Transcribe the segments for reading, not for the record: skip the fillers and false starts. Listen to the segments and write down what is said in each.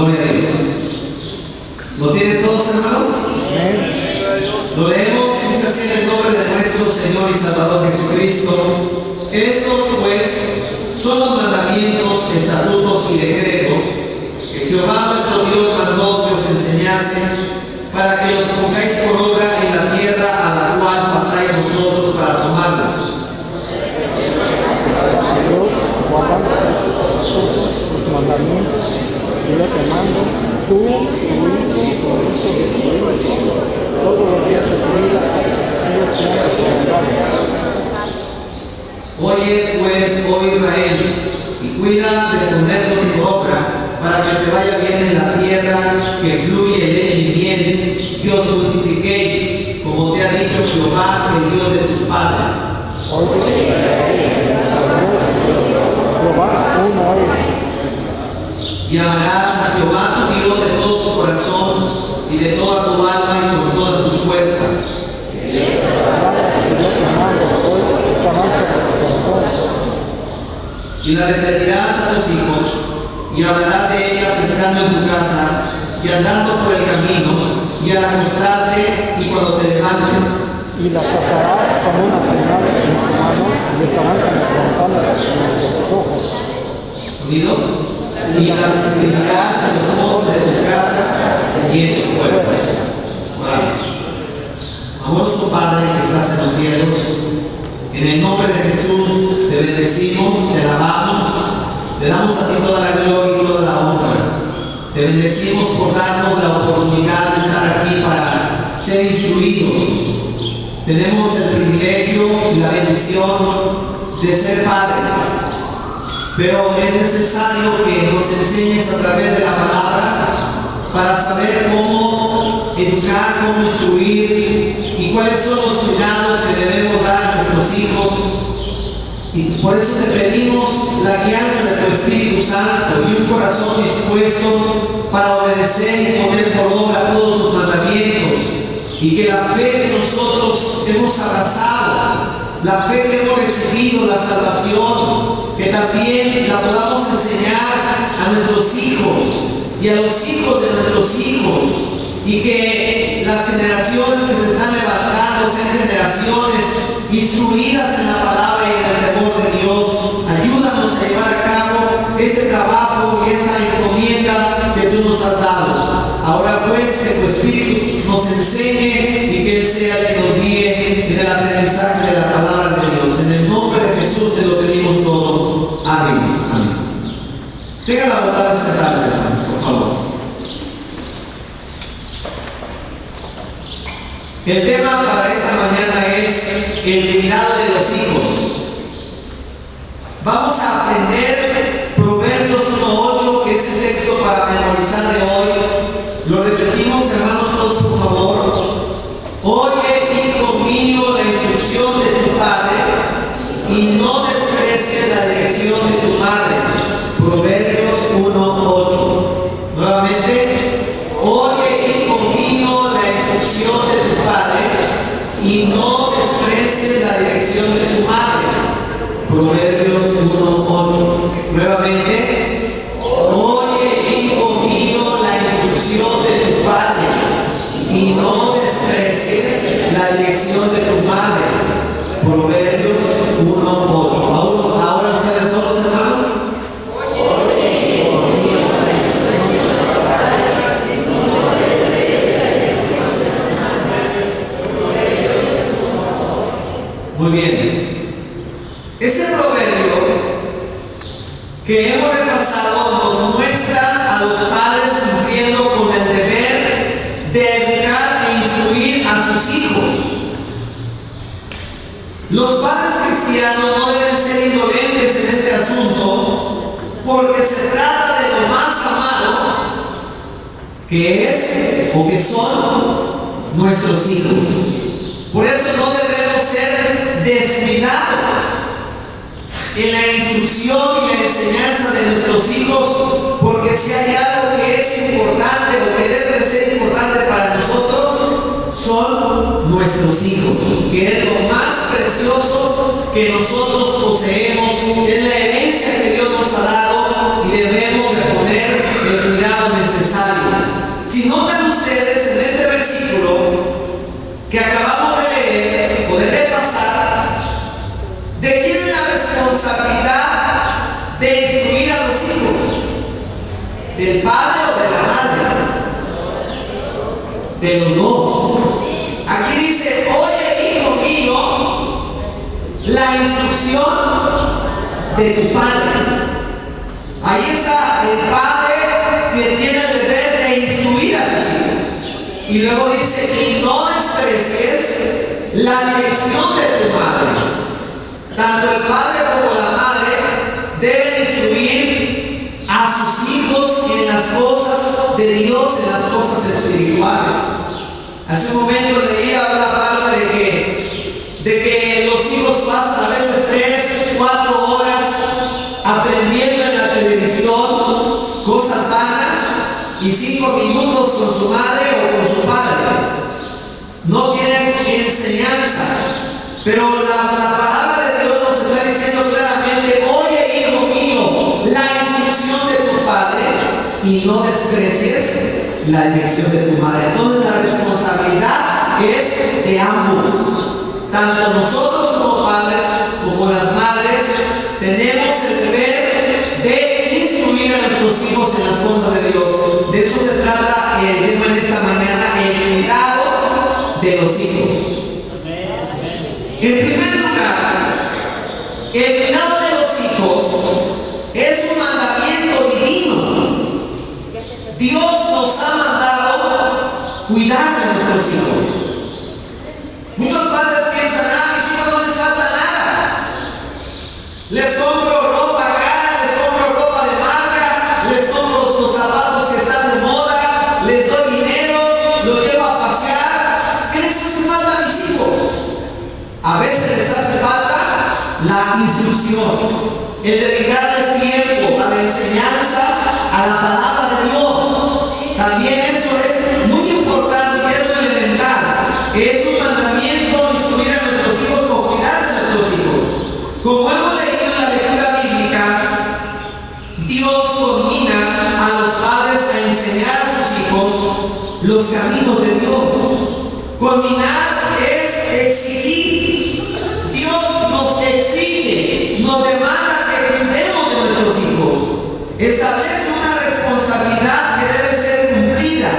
Gloria a Dios. ¿Lo tienen todos, hermanos? Lo leemos, dice así en el nombre de nuestro Señor y Salvador Jesucristo. Estos pues son los mandamientos, estatutos y decretos que Jehová nuestro Dios mandó que os enseñase, para que los pongáis por obra en la tierra a la cual pasáis vosotros para tomarla. Los mandamientos y lo que mando, tú, tu hijo, todos los días de tu vida, ellos sean sagrados. Oye pues, oh Israel, y cuida de ponerlos por obra, para que te vaya bien en la tierra que fluye leche y miel, que os multipliquéis, como te ha dicho Jehová, el Dios de tus padres. Jehová uno es. Y amarás a Jehová tu Dios de todo tu corazón y de toda tu alma y con todas tus fuerzas. Y la repetirás a tus hijos, y hablarás de ellas estando en tu casa, y andando por el camino, y al acostarte, y cuando te levantes. Y las atarás como una señal en tu mano, y estarán como frontones en tus ojos. Unidos. Y las escribirás en los postes de tu casa y en tus puertas. Oramos. Amoroso Padre que estás en los cielos, en el nombre de Jesús te bendecimos, te alabamos, te damos a ti toda la gloria y toda la honra. Te bendecimos por darnos la oportunidad de estar aquí para ser instruidos. Tenemos el privilegio y la bendición de ser padres, pero es necesario que nos enseñes a través de la palabra para saber cómo educar, cómo instruir y cuáles son los cuidados que debemos dar a nuestros hijos. Y por eso te pedimos la guianza de tu Espíritu Santo y un corazón dispuesto para obedecer y poner por obra todos tus mandamientos, y que la fe que nosotros hemos abrazado, la fe que hemos recibido, la salvación, que también la podamos enseñar a nuestros hijos y a los hijos de nuestros hijos, y que las generaciones que se están levantando sean generaciones instruidas en la palabra y en el temor de Dios. Ayúdanos a llevar a cabo este trabajo y esta encomienda que tú nos has dado. Ahora pues, que tu Espíritu nos enseñe y que Él sea el que nos guíe en el aprendizaje de la palabra de Dios. En el nombre de Jesús te lo pedimos todo. Amén. Amén. Tenga la bondad de sentarse, hermanos, por favor. El tema para esta mañana es el cuidado de los hijos. Vamos a aprender Proverbios 1:8, que es el texto para memorizar de hoy. Lo repetimos, hermanos, todos por favor. Oye, hijo mío, la instrucción de tu padre, y no desprecies la dirección de tu madre. Proverbios 1:8. Nuevamente, oye, hijo mío, la instrucción de tu padre, y no desprecies la dirección de tu madre. Proverbios 1:8. Nuevamente, oye, hijo mío, la instrucción de tu padre, y no desprecies la dirección de tu madre. Proverbios 1:8. Ahora ustedes son los hermanos. Muy bien. Este proverbio que hemos repasado nos muestra a los padres cumpliendo con el deber de educar e instruir a sus hijos. Los padres cristianos no deben ser indolentes en este asunto, porque se trata de lo más amado que es o que son nuestros hijos. Por eso no debemos ser descuidados en la instrucción y la enseñanza de nuestros hijos, porque si hay algo que es importante o que debe ser importante para nosotros, son nuestros hijos, que es lo más precioso que nosotros poseemos, es la herencia que Dios nos ha dado, y debemos de poner el cuidado necesario ¿Del padre o de la madre? De los dos. Aquí dice, oye, hijo mío, la instrucción de tu padre. Ahí está el padre que tiene el deber de instruir a sus hijos. Y luego dice, y no desprecies la dirección de tu madre. Tanto el padre como la madre deben instruir a sus hijos en las cosas de Dios, en las cosas espirituales. Hace un momento leía una parte de que los hijos pasan a veces 3, 4 horas aprendiendo en la televisión cosas vanas y 5 minutos con su madre o con su padre. No tienen enseñanza, pero la palabra de Dios nos está diciendo claramente, oye, hijo mío, la instrucción de tu padre y no desprecies la dirección de tu madre. Entonces la responsabilidad es de ambos. Tanto nosotros como padres, como las madres, tenemos el deber de instruir a nuestros hijos en las cosas de Dios. De eso se trata el tema en esta mañana, el cuidado de los hijos. En primer lugar, el cuidado de los hijos es un mandamiento divino. Dios nos ha mandado cuidar de nuestros hijos. Muchos padres piensan, a mis hijos no les falta nada. Les compro ropa cara, les compro ropa de marca, les compro los zapatos que están de moda, les doy dinero, los llevo a pasear. ¿Qué les hace falta a mis hijos? A veces les hace falta la instrucción, el dedicarles tiempo a la enseñanza, a la palabra de Dios. También eso es muy importante, es lo elemental. Es un mandamiento instruir a nuestros hijos o cuidar de nuestros hijos. Como hemos leído en la lectura bíblica, Dios combina a los padres a enseñar a sus hijos los caminos de Dios. Combinar es exigir. Dios nos exige, nos demanda que cuidemos de nuestros hijos. Establece una responsabilidad que debe ser cumplida.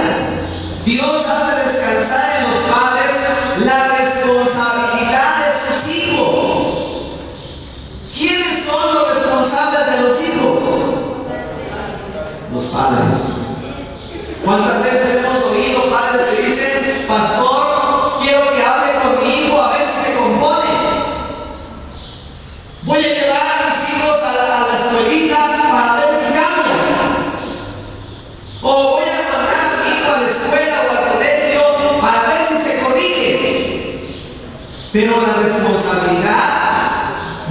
Dios hace descansar en los padres la responsabilidad de sus hijos. ¿Quiénes son los responsables de los hijos? Los padres. ¿Cuántas veces hemos oído padres que dicen, pastor, quiero que hable con mi hijo a ver si se compone? Voy a llevar a mis hijos a la escuelita para ver si cambia. O voy a mandar a mi hijo a la escuela o al colegio para ver si se corrige. Pero la responsabilidad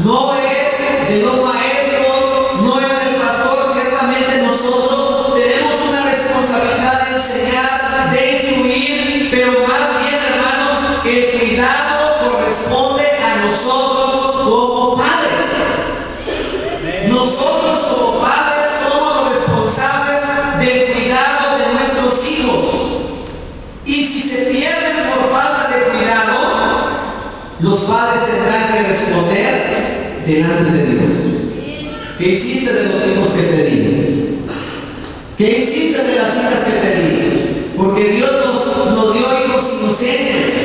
no es de los maestros, no es del pastor. Ciertamente nosotros tenemos una responsabilidad de enseñar, de instruir, pero más bien, hermanos, el cuidado corresponde a nosotros como padres. Nosotros como padres somos los responsables del cuidado de nuestros hijos. Y si se pierden por falta de cuidado, los padres tendrán que responder delante de Dios. ¿Qué hiciste de los hijos que te di? ¿Qué hiciste de las hijas que te di? Porque Dios nos dio hijos inocentes.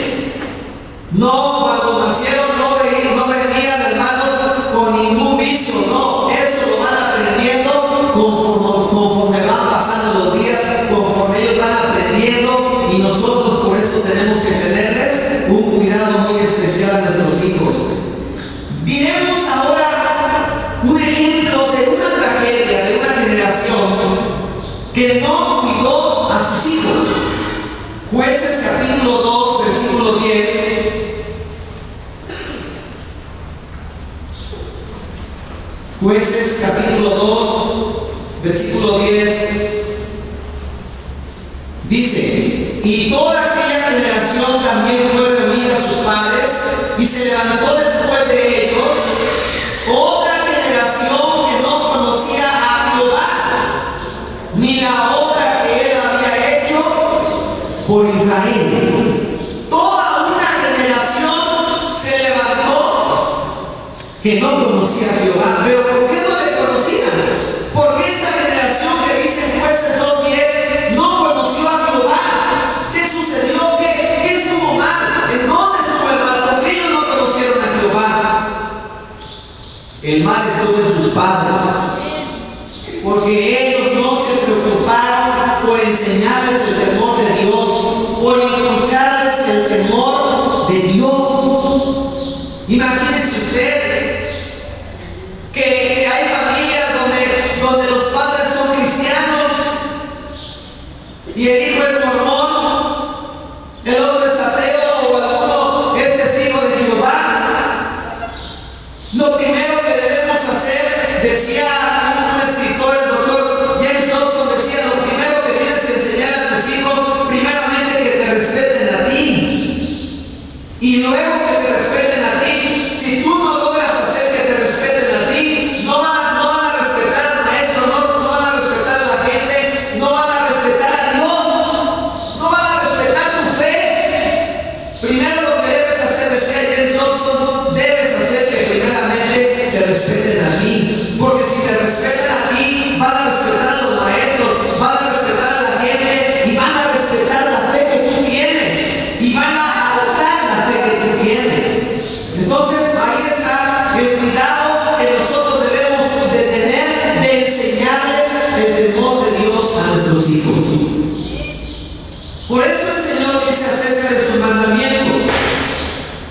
No, cuando nacieron no venían, hermanos, con ningún vicio. No, eso lo van aprendiendo conforme van pasando los días, conforme ellos van aprendiendo, y nosotros por eso tenemos que tenerles un cuidado muy especial a nuestros hijos. Miremos ahora un ejemplo de una tragedia de una generación que no cuidó a sus hijos. Jueces capítulo 2, versículo 10. Jueces capítulo 2, versículo 10. Dice, y toda aquella generación también fue reunida a sus padres, y se levantó después de ellos otra generación que no conocía a Jehová, ni la obra que él había hecho por Israel. Toda una generación se levantó que no conocía a Jehová. ¿Pero por qué no le conocían? Porque esta generación que dice Jueces el mal estuvo en sus padres, porque ellos no se preocuparon por enseñarles el temor de Dios, por inculcarles el temor de Dios. Imagínense usted que hay familias donde los padres son cristianos y el hijo es mormón, el otro es ateo o alguno es testigo de Jehová. Lo primero que debemos hacer, decía un escritor, el doctor James Dobson, decía: lo primero que tienes que enseñar a tus hijos, primeramente que te respeten a ti, y luego que te respeten a ti. Si tú no logras hacer que te respeten a ti, no van a respetar al maestro, no van a respetar a la gente, no van a respetar a Dios, no van a respetar tu fe. Primero lo que debes hacer, decía James Dobson, debes hacer que primeramente te respeten a ti, porque si te respetan a ti, van a respetar a los maestros, van a respetar a la gente y van a respetar la fe que tú tienes y van a adoptar la fe que tú tienes. Entonces ahí está el cuidado que nosotros debemos de tener, de enseñarles el temor de Dios a nuestros hijos. Por eso el Señor dice acerca de sus mandamientos: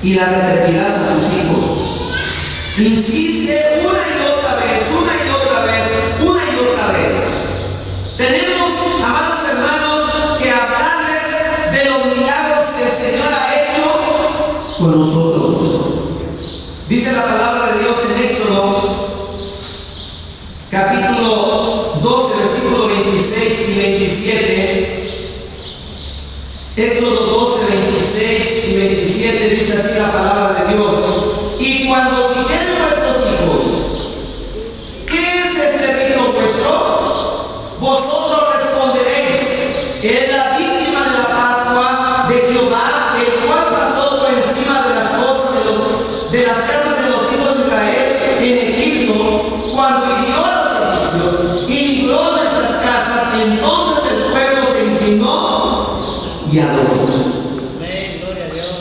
y la repetirás a tus hijos. Insiste una y otra vez, una y otra vez, una y otra vez. Tenemos, amados hermanos, que hablarles de los milagros que el Señor ha hecho con nosotros. Dice la palabra de Dios en Éxodo, capítulo 12, versículo 26 y 27. Éxodo 12, 26 y 27 dice así la palabra de Dios: y cuando dijeren vuestros hijos, ¿qué es este rito vuestro? Vosotros responderéis: es la víctima de la Pascua de Jehová, el cual pasó por encima de las cosas de las casas de los hijos de Israel en Egipto, cuando hirió a los egipcios y libró nuestras casas. Entonces el pueblo se inclinó y adoró.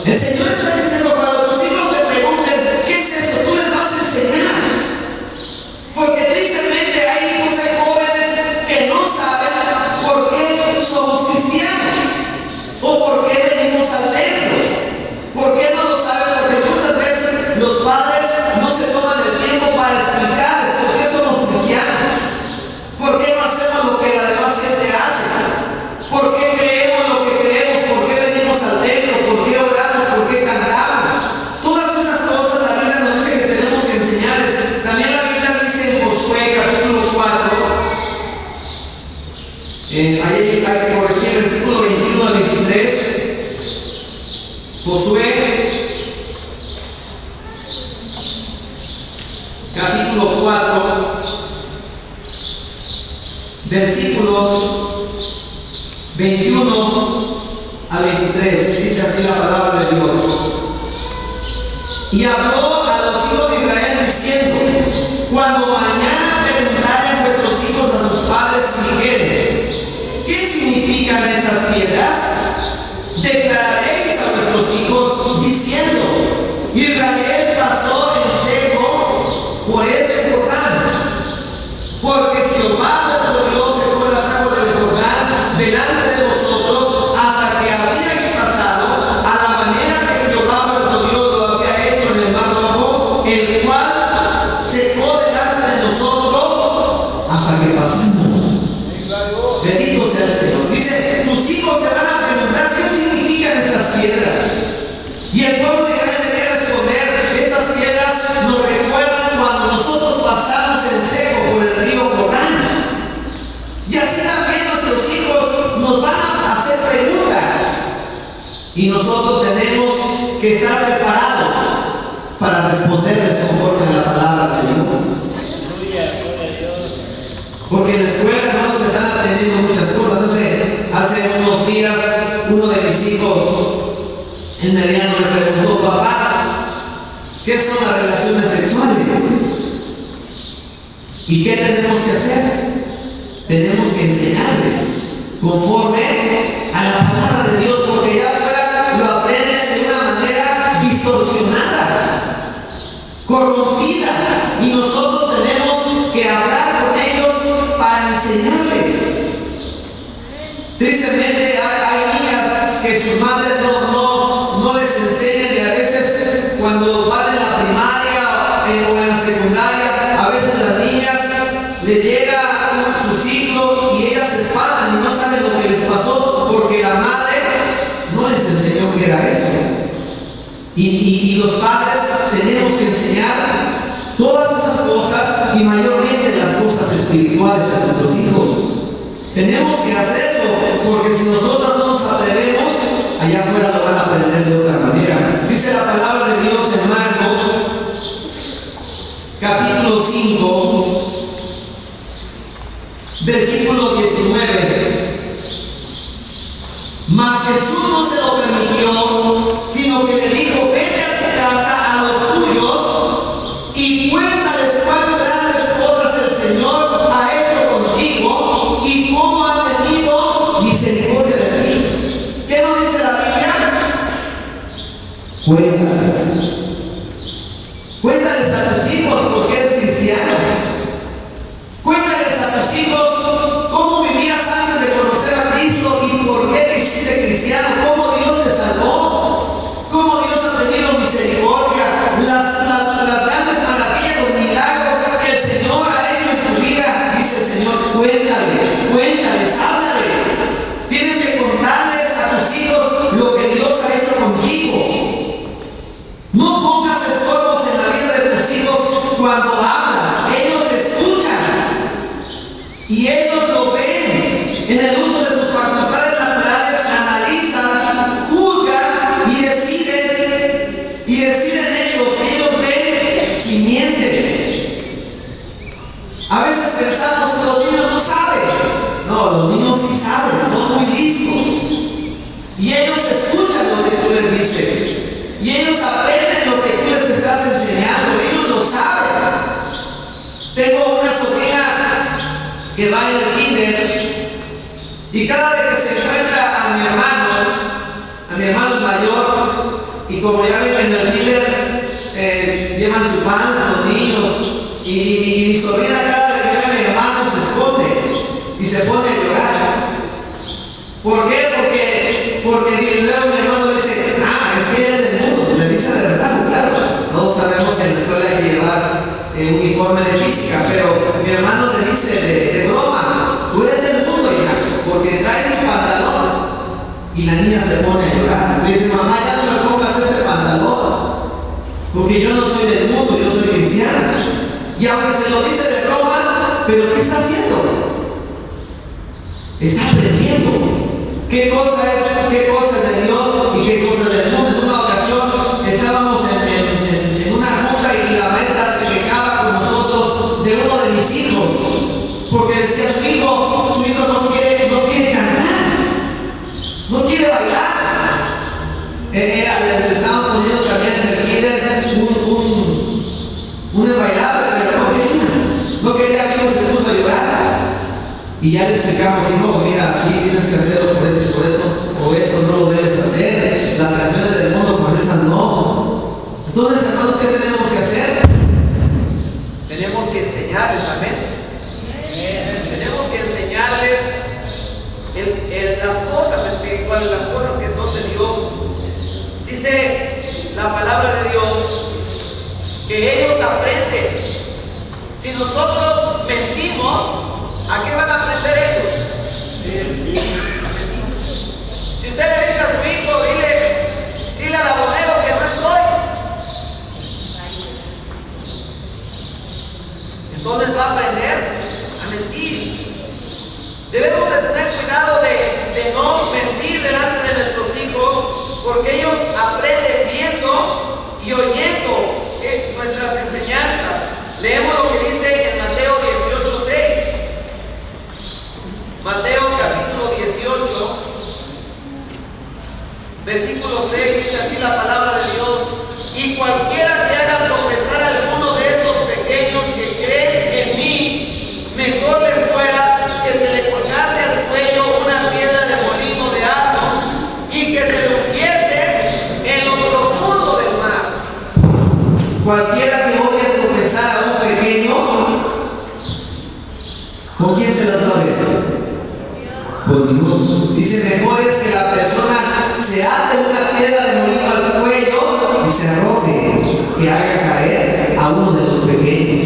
El Señor está diciendo: cuando tus hijos te pregunten ¿qué es esto?, tú les vas a enseñar. Porque tristemente hay hijos, hay jóvenes que no saben por qué somos cristianos o por qué venimos al templo. ¿Por qué no lo saben? Porque muchas veces los padres no se toman el tiempo para explicarles por qué somos cristianos, por qué no hacemos lo que la demás gente hace, por qué creemos lo que creemos, por qué venimos al templo, por qué oramos, por qué cantamos. Todas esas cosas la Biblia nos dice que tenemos que enseñarles. También la Biblia dice en Josué capítulo 4, ahí hay que corregir el versículo 21 al 23. Josué capítulo 4, versículos 21 al 23, dice así la palabra de Dios: y habló a los hijos de Israel diciendo: cuando mañana preguntaren vuestros hijos a sus padres y dijeren: ¿qué significan estas piedras?, declararéis a vuestros hijos diciendo: Israel pasó en seco por este Jordán, porque Jehová vuestro Dios secó las aguas del Jordán delante de vosotros hasta que habíais pasado, a la manera que Jehová vuestro Dios lo había hecho en el mar Rojo, el cual secó delante de nosotros hasta que pasamos. Bendito sea el Señor. Dice: tus hijos te van a preguntar qué significan estas piedras. Y el pueblo de Israel debía responder: estas piedras nos recuerdan cuando nosotros pasamos en seco por el río Jordán. Y así también nuestros hijos nos van a hacer preguntas. Y nosotros tenemos que estar preparados para responderles conforme a la palabra de Dios. Porque en la escuela, hermanos, se están aprendiendo muchas cosas. Entonces, hace unos días, uno de mis hijos, el mediano, me preguntó: papá, ¿qué son las relaciones sexuales? ¿Y qué tenemos que hacer? Tenemos que enseñarles conforme a la palabra de Dios, porque ya afuera lo aprenden de una manera distorsionada, corrompida, y nosotros en la primaria o en la secundaria, a veces las niñas le llega su ciclo y ellas se espantan y no saben lo que les pasó porque la madre no les enseñó qué era eso. Y los padres tenemos que enseñar todas esas cosas y mayormente las cosas espirituales a nuestros hijos. Tenemos que hacerlo porque si nosotros no nos atrevemos, allá afuera lo van a aprender de otra manera. Dice la palabra de Dios en Marcos, capítulo 5, versículo 19. Mas Jesús no se lo permitió, sino que le dijo: vete a tu casa a los tuyos y cuéntales cuán grandes cosas el Señor ha hecho contigo y cómo ha tenido misericordia de ti. ¿Qué nos dice la Biblia? Cuéntales. Cuéntales a tus hijos porque eres cristiano. Cuéntales a tus hijos cómo vivías antes de conocer a Cristo y por qué te hiciste cristiano, cómo Dios te salvó, cómo Dios ha tenido misericordia, las grandes maravillas, los milagros que el Señor ha hecho en tu vida. Dice el Señor: cuéntales, háblales. Tienes que contarles a tus hijos lo que Dios ha hecho contigo. No pongas estorbos en la vida de tus hijos cuando hablas. Ellos te escuchan y ellos lo ven. En el uso de sus facultades naturales analizan, juzgan y deciden ellos ven si mientes. A veces pensamos que los niños no saben. No, los niños sí saben, son muy listos y ellos escuchan lo que tú les dices. Y ellos aprenden lo que tú les estás enseñando, ellos lo saben. Tengo una sobrina que va en el kinder y cada vez que se encuentra a mi hermano mayor, y como ya ven en el kinder llevan su pan los niños, y mi sobrina cada vez que ve a mi hermano se esconde y se pone a llorar. ¿Por qué? Porque luego mi hermano le dice: es que eres del mundo. Le dice de verdad, claro. Todos sabemos que en la escuela hay que llevar uniforme de física, pero mi hermano le dice de broma: tú eres del mundo, hija, porque traes un pantalón. Y la niña se pone a llorar. Le dice: mamá, ya no me pongas este pantalón, porque yo no soy del mundo, yo soy cristiana. Y aunque se lo dice de broma, pero ¿qué está haciendo? Está aprendiendo. ¿Qué cosa es de Dios y qué cosa es del mundo? En una ocasión estábamos en una junta y la maestra se quejaba con nosotros de uno de mis hijos, porque decía: su hijo no quiere cantar, no quiere bailar. Le estaban poniendo también en el kinder un bailable, pero no quería que se puso a llorar. Y ya le explicamos: hijo, mira, sí tienes que hacerlo por esto, o esto no lo debes hacer. Las canciones del mundo, pues esas no. Entonces, hermanos, ¿qué tenemos que hacer? Tenemos que enseñarles, amén. Tenemos que enseñarles las cosas espirituales, las cosas que son de Dios. Dice la palabra de Dios que ellos aprenden. Si nosotros mentimos, ¿a qué van a aprender ellos? Si usted le dice a su hijo: dile al abonero que no estoy, entonces va a aprender a mentir. Debemos de tener cuidado de no mentir delante de nuestros hijos, porque ellos aprenden viendo y oyendo nuestras enseñanzas. Leemos lo que dice en Mateo 18:6. Mateo capítulo 18, versículo 6, dice así la palabra de Dios: y cualquiera que haga tropezar a alguno de estos pequeños que creen en mí, mejor le fuera que se le colgase al cuello una piedra de molino de agua y que se le hundiese en lo profundo del mar. Cualquiera que odie tropezar a un pequeño, ¿con quién se las va a ver? Con Dios. Dice: mejor es que la persona se ate una piedra de molino al cuello y se arroje, que que haga caer a uno de los pequeños.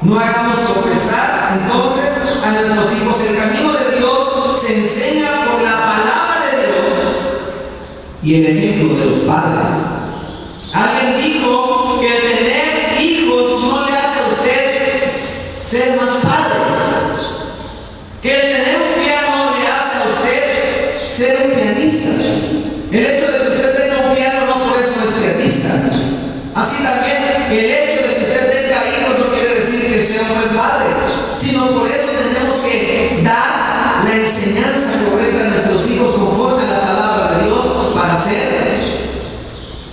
No hagamos tropezar entonces a nuestros hijos. El camino de Dios se enseña por la palabra de Dios y el ejemplo de los padres. Alguien dijo que el tener hijos no le hace a usted ser más padre. Que el tener un piano le hace a usted ser un pianista. El hecho de que usted tenga un piano no por eso es pianista. Así también el hecho de que usted tenga hijos no quiere decir que sea un buen padre, sino por eso tenemos que dar la enseñanza correcta a nuestros hijos conforme a la palabra de Dios para ser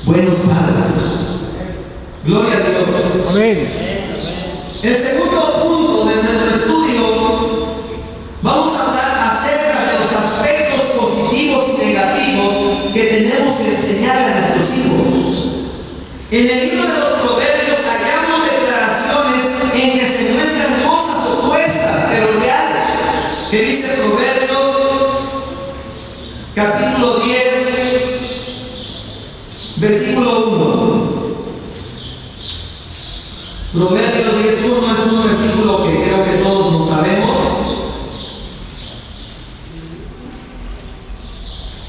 buenos padres. Gloria a Dios. Amén. El segundo punto de nuestro estudio, vamos a hablar acerca de los aspectos positivos y negativos que tenemos que enseñarle a nuestros hijos. En el libro de los Proverbios hallamos declaraciones en que se muestran cosas opuestas, pero reales, que dice Proverbios capítulo 10, versículo 1. Proverbios 10:1 es un versículo que creo que todos lo sabemos.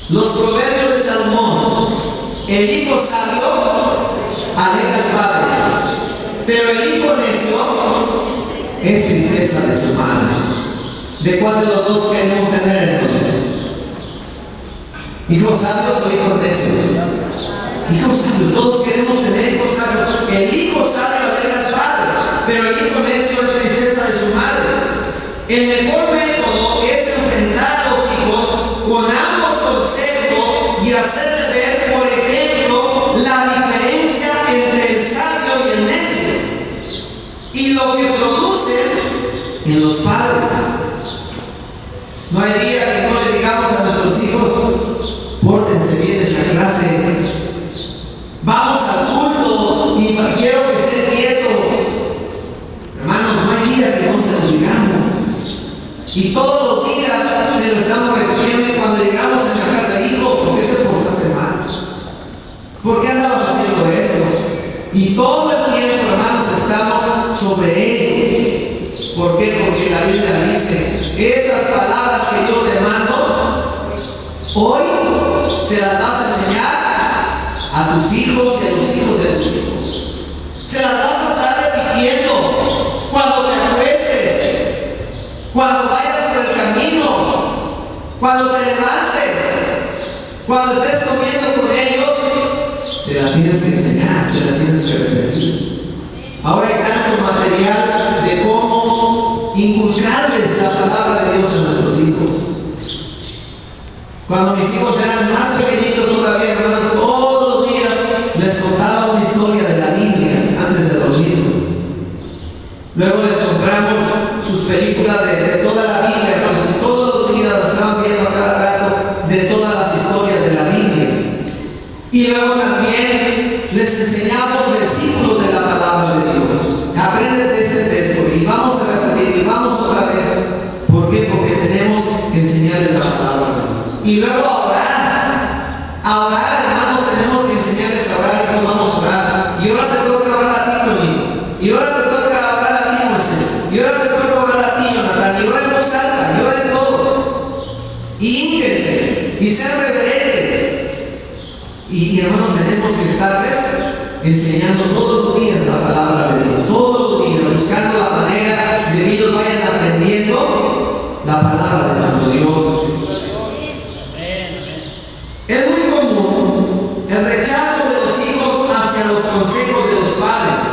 Los proverbios de Salomón: el hijo sabio alegra al padre, pero el hijo necio es tristeza de su madre. ¿De cuál de los dos queremos tener entonces? ¿Hijos sabios o hijos necios? Hijos sabios. Todos queremos tener hijos sabios. El hijo sabio alegra al padre, pero el hijo necio es tristeza de su madre. El mejor método es enfrentar a los hijos con ambos conceptos y hacerle ver, por ejemplo, la diferencia entre el sabio y el necio y lo que produce en los padres. No hay día que no le digamos a nuestros hijos: pórtense bien en la clase, vamos al culto y quiero que estén quietos. Hermanos, no hay día que no se lo digamos. Y todos los días se lo estamos repitiendo, y cuando llegamos en la casa: hijo, ¿por qué te portaste mal? ¿Por qué andabas haciendo esto? Y todo el tiempo, hermanos, estamos sobre ellos. ¿Por qué? Porque la Biblia dice: esas palabras que yo te mando, hoy se las vas a enseñar a tus hijos y a los hijos de tus hijos. Se las vas a estar repitiendo cuando te acuestes, cuando vayas por el camino, cuando te levantes, cuando estés comiendo con ellos. Se las tienes que enseñar, se las tienes que repetir. Ahora hay tanto material de cómo inculcarles la palabra de Dios a nuestros hijos. Cuando mis hijos eran más pequeñitos todavía, hermanos, todos los días les contaba una historia de la Biblia antes de dormirlos. Luego les compramos sus películas de toda la Biblia, hermanos, y todos los días las estaban viendo a cada rato de todas las historias de la Biblia. Y luego también les enseñamos versículos de la palabra de Dios. Apréndete este texto y vamos a repetir y vamos otra vez. ¿Por qué? Porque tenemos que enseñarles la palabra de Dios. Y luego a orar. A orar, hermanos, tenemos que enseñarles a orar y no vamos a orar. Y ahora te toca orar a ti, Tony. Y ahora te toca orar a ti, Moisés. Y ahora te toca orar a ti, Jonathan. Y ahora en voz alta, y oren todos. Y hínquense y sean reverentes. Y hermanos, tenemos que estarles enseñando todos los días la palabra de Dios, todos los días, buscando la manera de que ellos vayan aprendiendo la palabra de nuestro Dios. Es muy común el rechazo de los hijos hacia los consejos de los padres.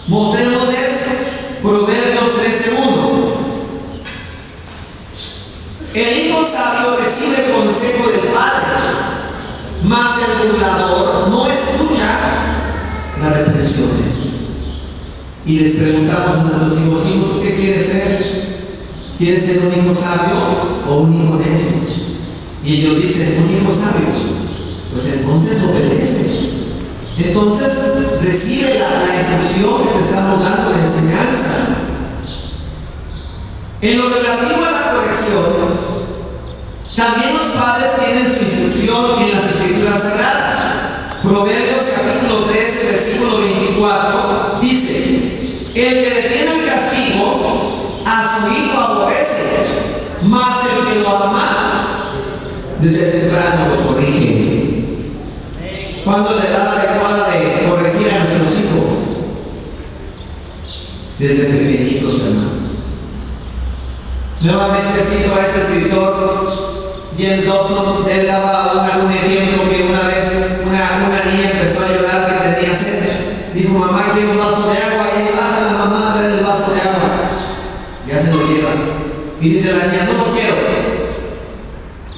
Mostrémosles Proverbios 13:1. El hijo sabio recibe consejo del padre, mas el burlador no escucha las reprensiones. Y les preguntamos a nuestros hijos: hijo, ¿tú qué quieres ser? ¿Quieres ser un hijo sabio o un hijo necio? Y ellos dicen: un hijo sabio. Pues entonces obedece. Entonces recibe la instrucción que te estamos dando, la enseñanza. En lo relativo a la corrección, también los padres tienen su instrucción en las Escrituras Sagradas. Proverbios capítulo 13, versículo 24, dice: el que detiene el castigo a su hijo aborrece, mas el que lo ama desde temprano lo corrige. ¿Cuándo es la edad adecuada de corregir a nuestros hijos? Desde pequeñitos, hermanos. Nuevamente cito a este escritor, James Dobson. Él daba un ejemplo que una vez una niña empezó a llorar que tenía sed. Dijo: mamá, quiero un vaso de agua. Y baja la mamá a traer el vaso de agua. Ya se lo lleva. Y dice la niña: no lo quiero.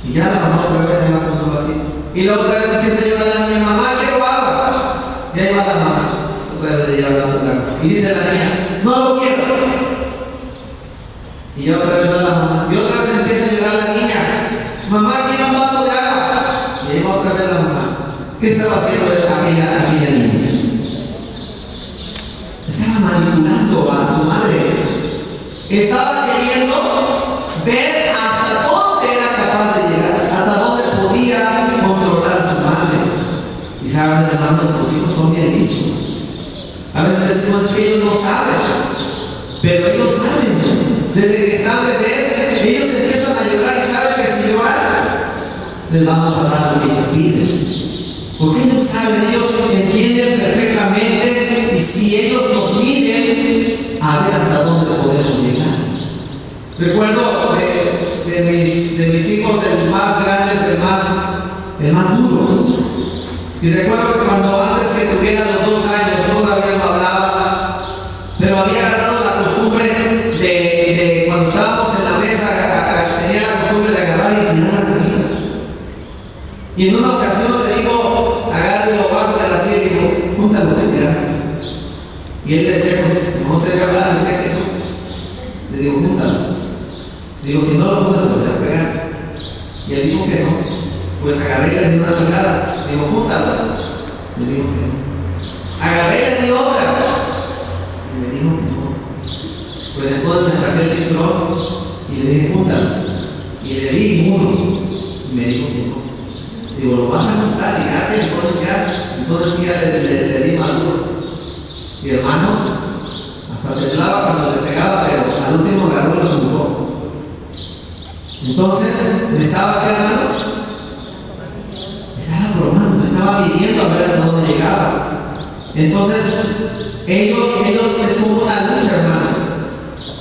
Y ya la mamá otra vez se va con su vasito. Y la otra vez empieza a llorar la niña: mamá, quiero agua. Y ahí va la mamá. Otra vez le lleva el vaso de agua. Y dice la niña: no lo quiero. Y ya otra vez va la mamá. Y otra vez empieza a llorar la niña: mamá, quiero un vaso de agua. Y ahí va otra vez la mamá. ¿Qué estaba haciendo aquella niña? Estaba manipulando a su madre. Estaba queriendo ver hasta dónde era capaz de llegar, hasta dónde podía controlar a su madre. Y saben, hermanos, los hijos son bien listos. A veces decimos que ellos no saben, pero ellos saben. Desde que están bebés, ellos empiezan a llorar y saben que si lloran, les vamos a dar lo que ellos piden. Porque ellos saben, ellos entienden perfectamente, y si ellos nos miden, a ver hasta dónde podemos llegar. Recuerdo de mis hijos, el más grande es el más duro. Y recuerdo que cuando antes que tuviera los 2 años, todavía no hablaba, pero había agarrado la costumbre de cuando estábamos en la mesa, tenía la costumbre de agarrar y tirar la comida. Y en una ocasión le digo: agarre lo bajo de la silla y digo: junta lo que tiraste. Y él le decía: no se ve hablar, le decía que no. Le digo: júntalo. Digo: si no lo juntas te lo voy a pegar. Y él dijo que no. Pues agarré y le di una pegada. Digo: júntalo. Le digo que no. Agarré y le di otra. Y me dijo que no. Pues después me saqué el cinturón y le dije: júntalo. Y le di uno. Y me dijo que no. Digo: lo vas a juntar. Y ya, entonces ya le di más duro. Y hermanos, hasta temblaba cuando le pegaba, pero al último agarró y lo juntó. Entonces, me estaba, ¿qué, hermanos? Estaba bromando, estaba midiendo a ver hasta dónde llegaba. Entonces, ellos es como una lucha, hermanos.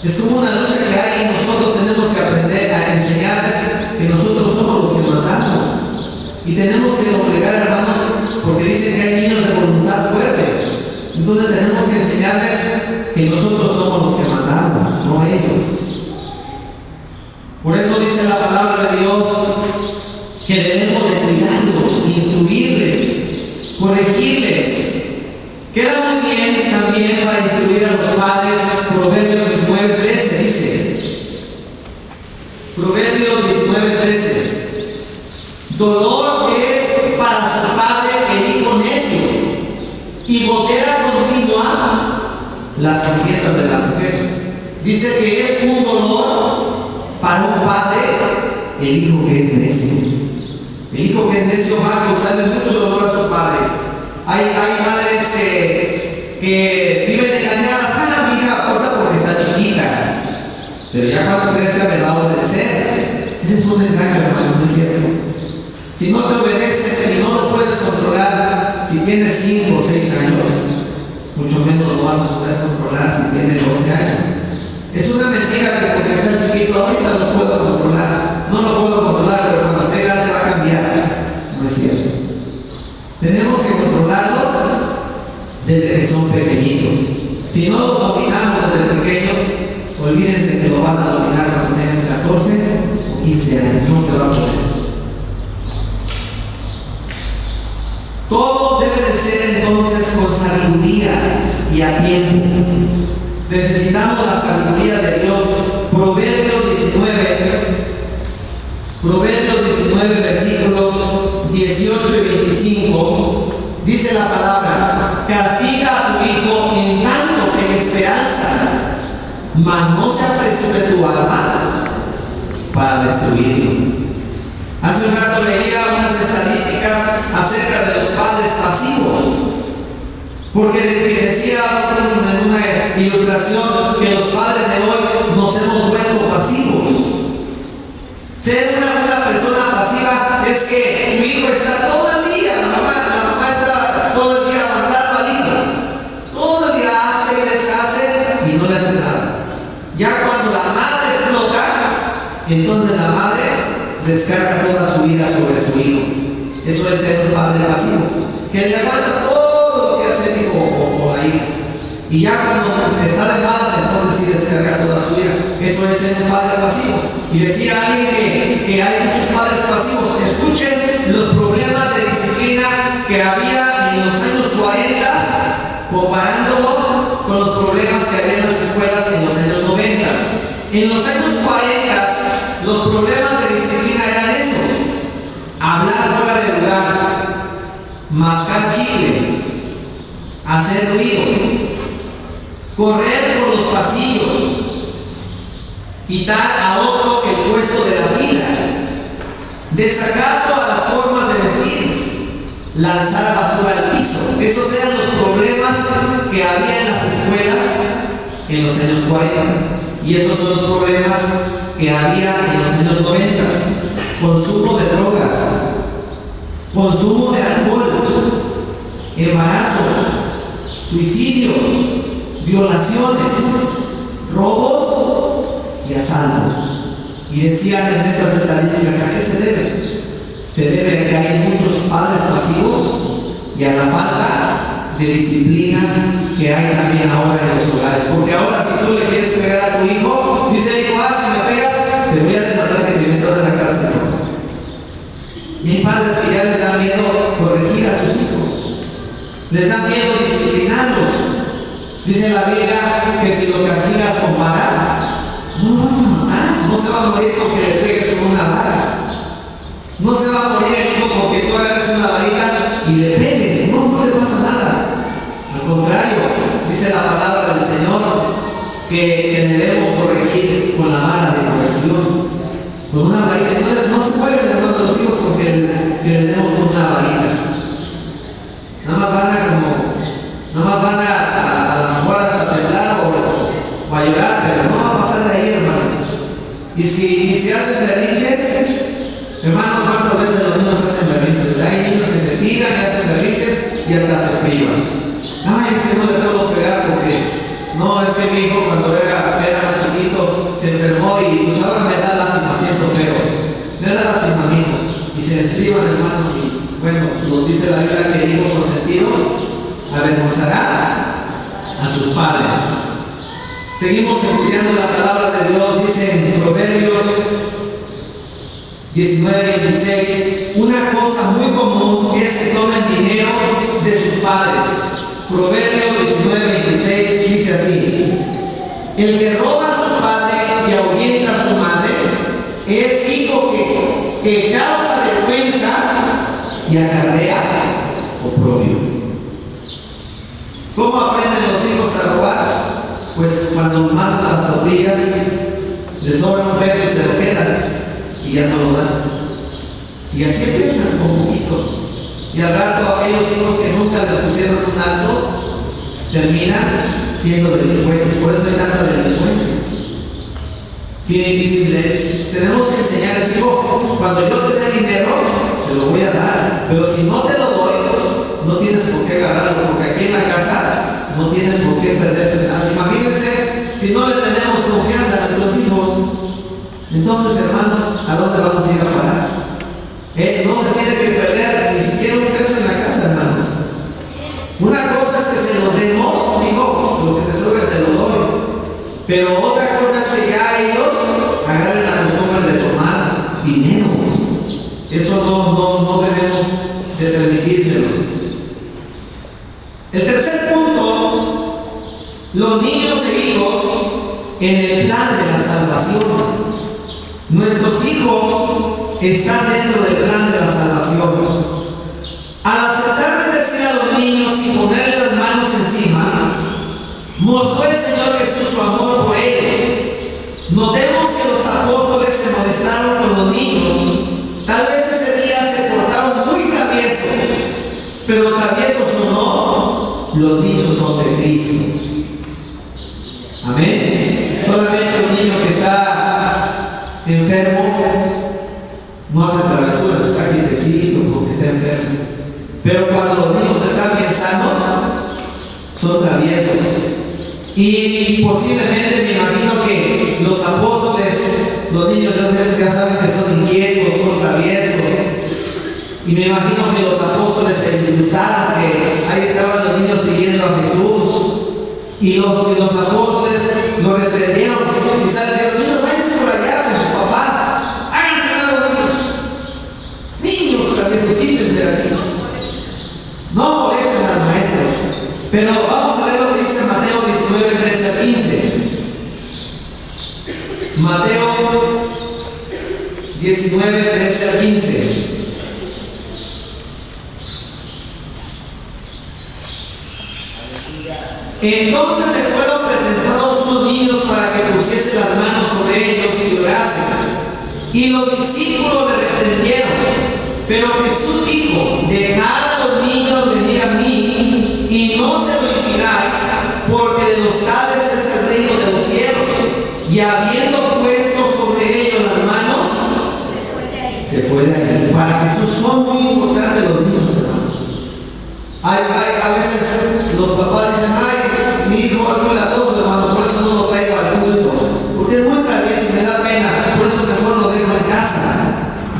Es como una lucha que hay, y nosotros tenemos que aprender a enseñarles que nosotros somos los que mandamos. Y tenemos que obligar, hermanos, porque dicen que hay niños de voluntad fuerte. Entonces tenemos que enseñarles que nosotros somos los que mandamos, no ellos. Por eso dice la palabra de Dios que debemos de cuidarlos, instruirles, corregirles. Queda muy bien también para instruir a los padres. Proverbios 19:13 dice: Proverbios 19:13: dolor es para su padre el hijo necio, y gotera continua las contiendas de la mujer. Dice que es un dolor para un padre el hijo que es necio. El hijo que es necio va a causarle mucho dolor a su padre. Hay madres que viven engañadas: ah, mi hija aporta porque está chiquita, pero ya cuando crezca me va a obedecer. Ese es un engaño, hermano, no es cierto. Si no te obedece y no lo puedes controlar si tienes 5 o 6 años, mucho menos lo vas a poder controlar si tienes 12 años. Es una mentira que porque está chiquito ahorita lo puedo controlar. No lo puedo controlar, pero cuando esté grande va a cambiar. No es cierto. Tenemos que controlarlos desde que son pequeñitos. Si no los dominamos desde pequeños, olvídense que lo van a dominar cuando tengan 14 o 15 años. No se va a poder. Todo debe de ser entonces con sabiduría y a tiempo. Necesitamos la sabiduría de Dios. Proverbios 19, versículos 18 y 25, dice la palabra: castiga a tu hijo en tanto en esperanza, mas no se apresure tu alma para destruirlo. Hace un rato leía unas estadísticas acerca de los padres pasivos. Porque decía en una ilustración que los padres de hoy nos hemos vuelto pasivos. Ser una persona pasiva es que tu hijo está todo el día, la mamá está todo el día aguantando al hijo. Todo el día hace y deshace y no le hace nada. Ya cuando la madre explota, entonces la madre descarga toda su ira sobre su hijo. Eso es ser un padre pasivo, que le aguanta todo lo que hace el hijo o la hija. Y ya cuando está de malas, entonces sí descarga toda su ira. Eso es ser un padre pasivo. Y decía alguien que hay muchos padres pasivos. Escuchen los problemas de disciplina que había en los años 40, comparándolo con los problemas que había en las escuelas en los años 90. En los años 40, los problemas de disciplina eran estos: hablar fuera de lugar, mascar chicle, hacer ruido, correr por los pasillos, quitar a otro el puesto de la fila, desacato a las formas de vestir, lanzar basura al piso. Esos eran los problemas que había en las escuelas en los años 40. Y esos son los problemas que había en los años 90. Consumo de drogas, consumo de alcohol, embarazos, suicidios, violaciones, robos y asaltos. Y decían en estas estadísticas, ¿a qué se debe? Se debe a que hay muchos padres pasivos y a la falta de disciplina que hay también ahora en los hogares. Porque ahora si tú le quieres pegar a tu hijo, dice el hijo: si me pegas, te voy a demandar que te metas en la cárcel. Y hay padres que ya les da miedo corregir a sus hijos, les da miedo disciplinarlos. Dice la Biblia que si lo castigas con vara, no lo vas a matar. No se va a morir porque le pegues con una vara. No se va a morir el hijo porque tú agarres una varita y le pegues. No le pasa nada. Al contrario, dice la palabra del Señor que debemos corregir con la vara de corrección. Con una varita. Entonces no se mueven, hermanos, los hijos porque le demos con una varita. Nada más van a lo mejor hasta temblar o a llorar, pero no va a pasar de ahí, hermanos. Y si hacen berrinches, hermanos, ¿cuántas veces los niños hacen berrinches? Hay niños que se tiran y hacen berrinches y hasta se privan. Ay, es que no le puedo pegar porque no, es que mi hijo cuando era más chiquito se enfermó y pues ahora me da lástima, siento feo. Me da lástima a mi hijo. Y se les privan, hermanos, y bueno, nos dice la Biblia que el hijo consentido avergonzará a sus padres. Seguimos estudiando la palabra de Dios. Dice en Proverbios 19:26: una cosa muy común es que tomen dinero de sus padres. Proverbios 19:26 dice así: el que roba a su padre y ahuyenta a su madre es hijo que causa vergüenza y acarrea oprobio. ¿Cómo aprenden los hijos a robar? Pues cuando mandan a las tortillas, les sobra un peso y se lo quedan y ya no lo dan. Y así empiezan con poquito. Y al rato aquellos hijos que nunca les pusieron un alto terminan siendo delincuentes. Por eso hay tanta delincuencia. Tenemos que enseñarles: hijo, cuando yo te dé dinero, te lo voy a dar. Pero si no te lo doy, no tienes por qué agarrarlo, porque aquí en la casa no tienen por qué perderse nada. Imagínense si no le tenemos confianza a nuestros hijos. Entonces, hermanos, ¿a dónde vamos a ir a parar? No se tiene que perder ni siquiera un peso en la casa, hermanos. Una cosa es que se lo demos, digo, lo que te sobra te lo doy. Pero otra cosa es que ya ellos agarren la costumbre de tomar dinero. Eso no debemos de permitírselos. El tercer punto: los niños e hijos en el plan de la salvación. Nuestros hijos están dentro del plan de la salvación. Al aceptar bendecir a los niños y ponerle las manos encima, mostró el Señor Jesús su amor por ellos. Notemos que los apóstoles se molestaron con los niños. Tal vez ese día se portaron Pero traviesos o no, los niños son de Cristo. Amén. Solamente un niño que está enfermo no hace travesuras, está quietecito porque está enfermo. Pero cuando los niños están bien sanos, son traviesos. Y posiblemente me imagino que los apóstoles, los niños ya saben que son inquietos, son traviesos. Y me imagino que los apóstoles se disgustaron, que ahí estaban los niños siguiendo a Jesús. Y los apóstoles lo reprendieron. Y salieron, los niños, váyanse por allá con sus papás. Háganse a los niños. Niños traviesos, quítense de aquí. No molesten al maestro. Pero vamos a leer lo que dice Mateo 19, 13 al 15. Mateo 19, 13 al 15. Entonces le fueron presentados unos niños para que pusiese las manos sobre ellos y orasen. Y los discípulos le reprendieron. Pero Jesús dijo: dejad a los niños venir a mí y no se lo impidáis, porque de los tales es el reino de los cielos. Y habiendo puesto sobre ellos las manos, se fue de ahí. Para Jesús son muy importantes los niños, hermanos. A veces los papás dicen: ay, mi hijo es muy latoso, hermano, por eso no lo traigo al culto, porque es muy travieso, me da pena, por eso mejor lo dejo en casa.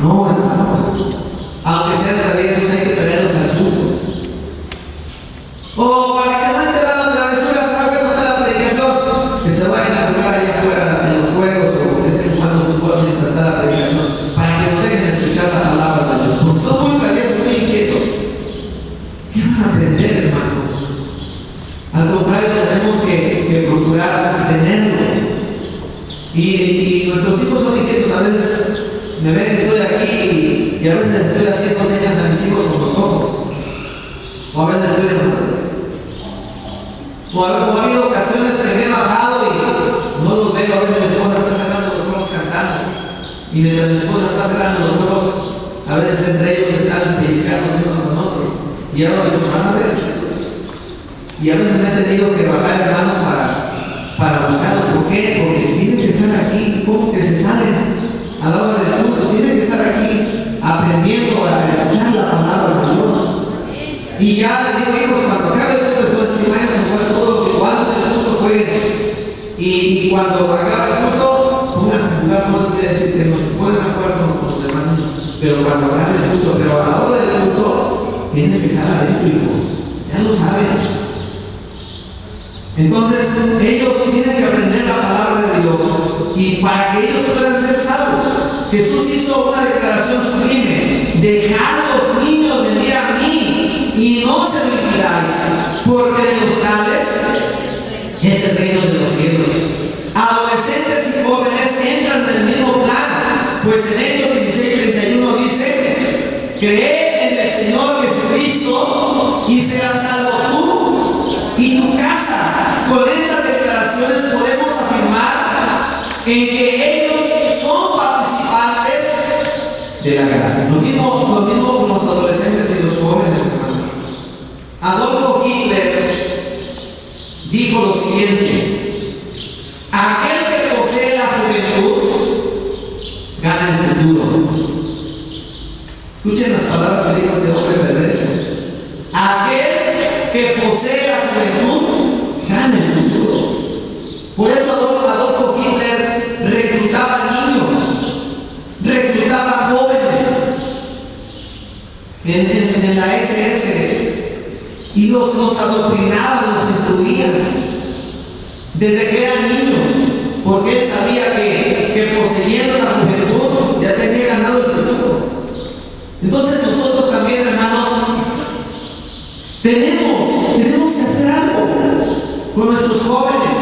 No, hermanos, aunque sean traviesos, hay que traerlos al culto. O para que no esté dando travesuras, ¿sabe dónde la predicación? Que se vayan a jugar allá afuera en los juegos, o que estén jugando fútbol mientras está la predicación, para que no dejen de escuchar la palabra de Dios, porque son muy traviesos, muy inquietos. ¿Qué van a aprender, hermanos? Al contrario, tenemos que procurar tenerlos. Y nuestros hijos son inquietos. A veces me ven que estoy aquí y a veces estoy haciendo señas a mis hijos con los ojos. O a veces ha habido ocasiones que me he bajado y no los veo. A veces mi esposa está cerrando los ojos cantando. Y mientras mi esposa está cerrando los ojos, a veces entre ellos están pellizcándose uno con otro. Y ahora mis van a ver. Y a veces me he tenido que bajar, hermanos, para buscarlos. ¿Por qué? Porque tienen que estar aquí. ¿Cómo que se salen a la hora del culto? Tienen que estar aquí aprendiendo a escuchar la palabra de Dios. Y ya les digo, hijos, cuando acabe el culto, entonces si vayan a jugar todo lo que cuando el culto jueguen. Y cuando acabe el culto, pónganse a jugar. No les voy a decir que no se ponen a jugar con los demás niños. Pero cuando acabe el culto, pero a la hora del culto, tienen que estar adentro, hijos. Ya lo saben. Entonces, ellos tienen que aprender la palabra de Dios. Y para que ellos puedan ser salvos, Jesús hizo una declaración sublime: dejad a los niños venir a mí y no se lo impidáis, porque de los tales es el reino de los cielos. Adolescentes y jóvenes entran en el mismo plan, pues en Hechos 16:31 dice: cree en el Señor Jesucristo y serás salvo tú y tu casa. Con estas declaraciones podemos afirmar en que ellos son participantes de la gracia. Lo mismo con los adolescentes y los jóvenes, hermanos. Adolfo Hitler dijo lo siguiente: aquel que posee la juventud gana el futuro. Escuchen las palabras que dijo este hombre perverso. Aquel que posee la juventud gana el futuro. Por eso Adolfo Hitler reclutaba niños, reclutaba jóvenes en la SS y los adoctrinaban, los instruían desde que eran niños, porque él sabía que poseyendo la juventud ya tenía ganado el futuro. Entonces nosotros también, hermanos, tenemos que hacer algo con nuestros jóvenes.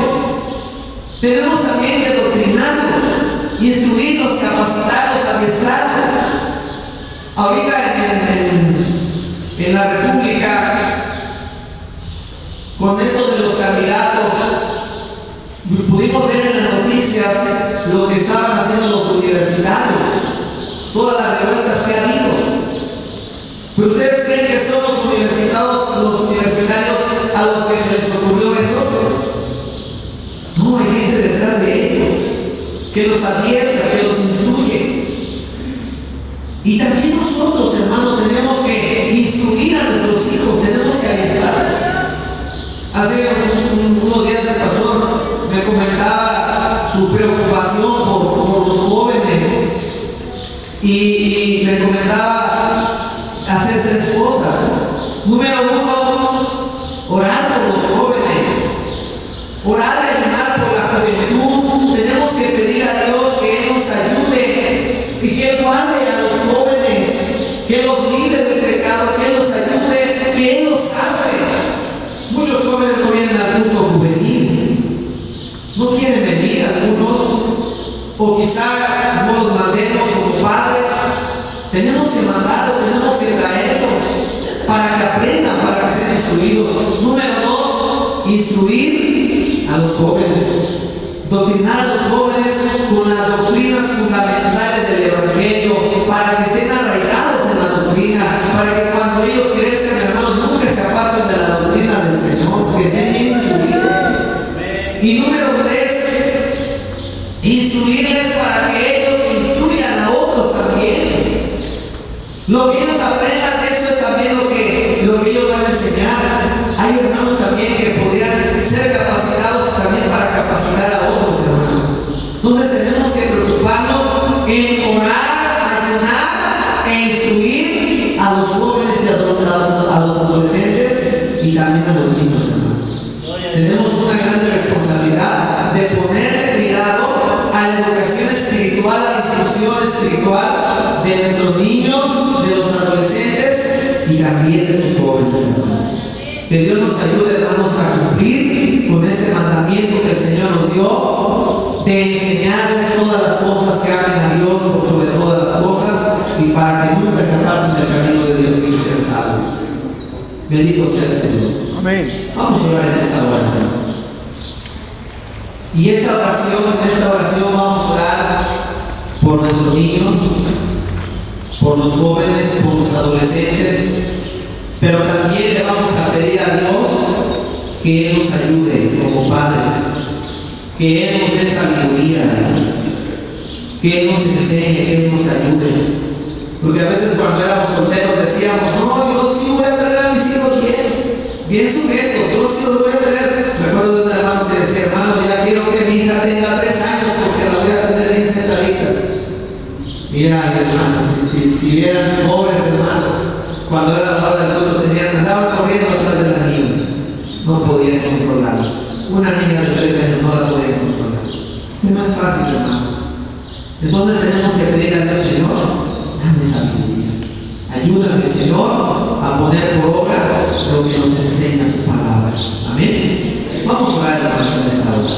Tenemos también que adoctrinarlos, instruirlos, capacitarlos, adiestrarlos. Ahorita en la República, con esto de los candidatos, pudimos ver en las noticias lo que estaban haciendo los universitarios, todas las revueltas que ha habido. ¿Pero ustedes creen que son los universitarios a los que se les ocurrió eso? No, hay gente detrás de ellos que los adiestra, que los instruye. Y también nosotros, hermanos, tenemos que instruir a nuestros hijos, tenemos que adiestrarlos. Hace unos días el pastor me comentaba su preocupación por los jóvenes y me comentaba hacer 3 cosas. Número 1, orar por los jóvenes, orar y ayunar por la juventud. Tenemos que pedir a Dios que Él nos ayude y que Él guarde a los jóvenes, que Él los libre del pecado, que Él los ayude, que Él los salve. Muchos jóvenes no vienen al culto juvenil, no quieren venir algunos, o quizá no los mandemos como padres. Tenemos que mandarlos, tenemos que traerlos para que aprendan, para que sean instruidos. Número 2, instruir a los jóvenes, doctrinar a los jóvenes con las doctrinas fundamentales del Evangelio, para que estén arraigados en la doctrina, para que cuando ellos crezcan, hermanos, nunca se aparten de la doctrina del Señor, que estén bien instruidos. Y número 3, instruirles para que ellos instruyan a otros también. Lo que ellos aprendan, eso es también lo que ellos van a enseñar. Hay hermanos también que podrían ser capacitados también para capacitar a otros hermanos. Entonces tenemos que preocuparnos en orar, ayunar e instruir a los jóvenes y a los adolescentes y también a los niños, hermanos. Tenemos una gran responsabilidad de ponerle cuidado a la educación espiritual, a la instrucción espiritual de nuestros niños, de los adolescentes y también de los jóvenes, hermanos. Que Dios nos ayude, hermanos, a cumplir con este mandamiento que el Señor nos dio, de enseñarles todas las cosas que amen a Dios por sobre todas las cosas, y para que nunca se aparten del camino de Dios y sean salvos. Bendito sea el Señor. Amén. Vamos a orar en esta hora, hermanos. Y en esta oración vamos a orar por nuestros niños, por los jóvenes, por los adolescentes, pero también le vamos a pedir a Dios que Él nos ayude como padres, que Él nos dé sabiduría, que Él nos enseñe, que Él nos ayude. Porque a veces cuando éramos solteros decíamos, no, yo sí voy a traer a mis hijos bien sujetos, yo sí los voy a traer. Me acuerdo de un hermano que decía, hermano, ya quiero que mi hija tenga 3 años porque la voy a tener bien centradita. Mira, hermanos, si vieran pobres hermanos, cuando era la hora del culto andaban corriendo atrás de la niña, no podían controlarla. Una niña de 3 años no la podían controlar. No es fácil, hermanos. Entonces tenemos que pedir a Dios, Señor, dame sabiduría. Ayúdame, Señor, a poner por obra lo que nos enseña tu palabra. Amén. Vamos a orar, hermanos, en esta hora.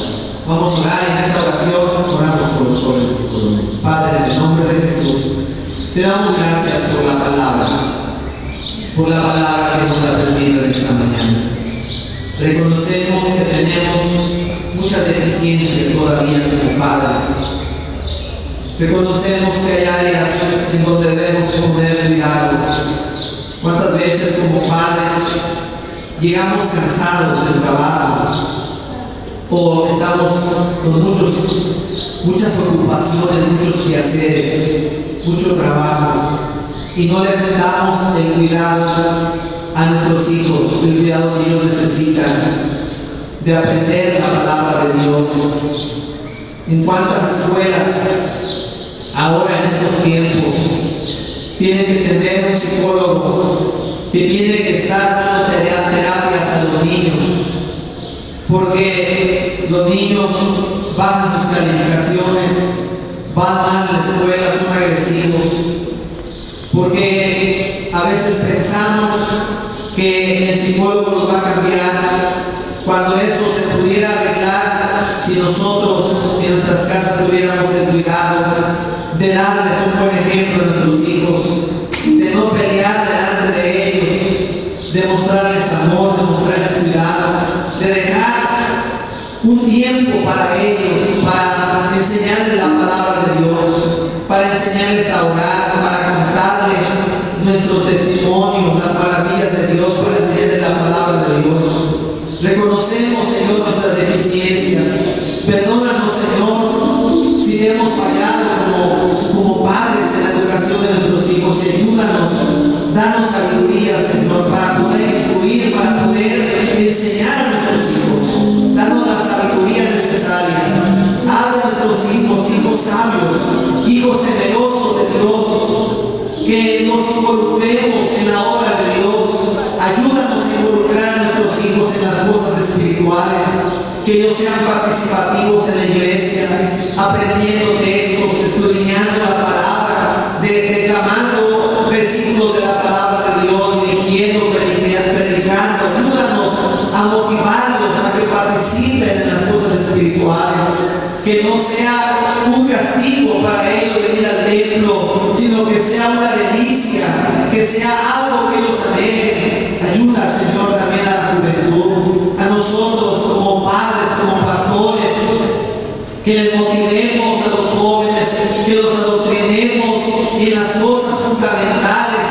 Vamos a orar en esta oración, oramos por los jóvenes y por los niños. Padre, en el nombre de Jesús, te damos gracias por la palabra que nos ha permitido en esta mañana. Reconocemos que tenemos muchas deficiencias todavía como padres. Reconocemos que hay áreas en donde debemos poner cuidado. ¿Cuántas veces como padres llegamos cansados del trabajo o estamos con muchas ocupaciones, muchos quehaceres, mucho trabajo y no le damos el cuidado a nuestros hijos, el cuidado que ellos necesitan de aprender la palabra de Dios? ¿En cuántas escuelas ahora en estos tiempos tiene que tener un psicólogo que tiene que estar dando terapias a los niños? Porque los niños bajan sus calificaciones, van mal en la escuela, son agresivos. Porque a veces pensamos que el psicólogo nos va a cambiar, cuando eso se pudiera arreglar si nosotros en nuestras casas tuviéramos el cuidado de darles un buen ejemplo a nuestros hijos, de no pelear delante de ellos, de mostrarles amor, de mostrarles cuidado, de dejar un tiempo para ellos, para enseñarles la palabra de Dios, para enseñarles a orar, para contarles nuestro testimonio, las maravillas de Dios para enseñarle la palabra de Dios. Reconocemos, Señor, nuestras deficiencias. Perdónanos, Señor, si hemos fallado como padres en la educación de nuestros hijos. Y ayúdanos, danos sabiduría, Señor, para poder instruir, para poder enseñar a nuestros hijos. Danos la sabiduría necesaria. Haz de nuestros hijos sabios, hijos temerosos de Dios, que nos involucremos en la obra de Dios. Ayúdanos a involucrar a nuestros hijos en las cosas espirituales, que ellos sean participativos en la iglesia, aprendiendo textos, escudriñando la palabra, declamando versículos de la palabra de Dios, dirigiendo, predicando. Ayúdanos a motivarlos a que participen en las cosas espirituales, que no sea un castigo para ellos venir al templo, sino que sea una delicia, que sea algo que ellos anhelen. Ayuda, Señor, también a la juventud, a nosotros como padres, como pastores, que les motivemos a los jóvenes, que los adoctrinemos en las cosas fundamentales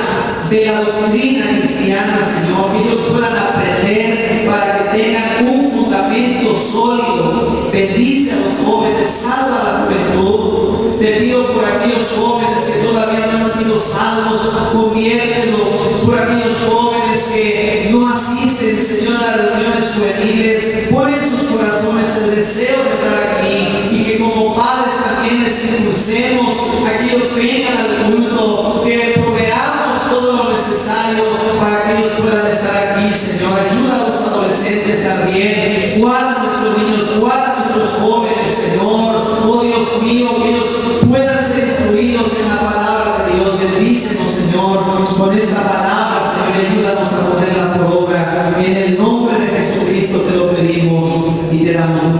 de la doctrina cristiana, Señor, que ellos puedan aprender para que tengan un fundamento sólido. Bendice a los jóvenes, salva a la juventud. Te pido por aquellos jóvenes que todavía no han sido salvos, conviértelos. Por aquellos jóvenes que no asisten, Señor, a las reuniones juveniles, pon en sus corazones el deseo de estar aquí, y que como padres también les impulsemos a que ellos vengan al culto, que proveamos todo lo necesario para que ellos puedan estar aquí, Señor. Ayuda a los adolescentes también. Guarda a nuestros niños, guarda a nuestros jóvenes, Señor. Oh Dios mío, que ellos puedan ser instruidos en la palabra de Dios. Bendícenos, Señor, con esta palabra, Señor, y ayúdanos a ponerla por obra. En el nombre de Jesucristo te lo pedimos y te damos